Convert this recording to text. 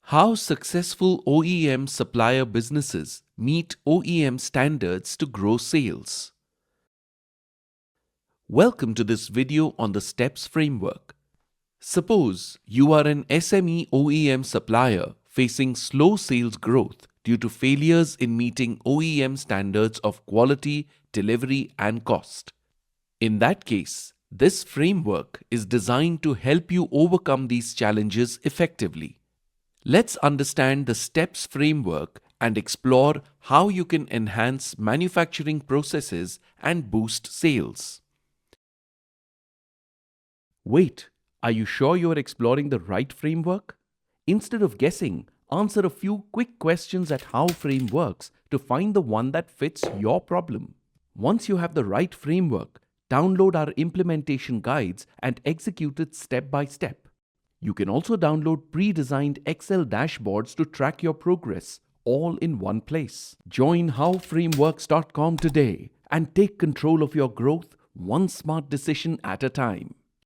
How successful OEM supplier businesses meet OEM standards to grow sales. Welcome to this video on the STEPS framework. Suppose you are an SME OEM supplier facing slow sales growth due to failures in meeting OEM standards of quality, delivery, and cost. In that case, this framework is designed to help you overcome these challenges effectively. Let's understand the STEPS framework and explore how you can enhance manufacturing processes and boost sales. Wait, are you sure you are exploring the right framework? Instead of guessing, answer a few quick questions at how frame works to find the one that fits your problem. Once you have the right framework, download our implementation guides and execute it step by step. You can also download pre-designed Excel dashboards to track your progress, all in one place. Join howframeworks.com today and take control of your growth one smart decision at a time.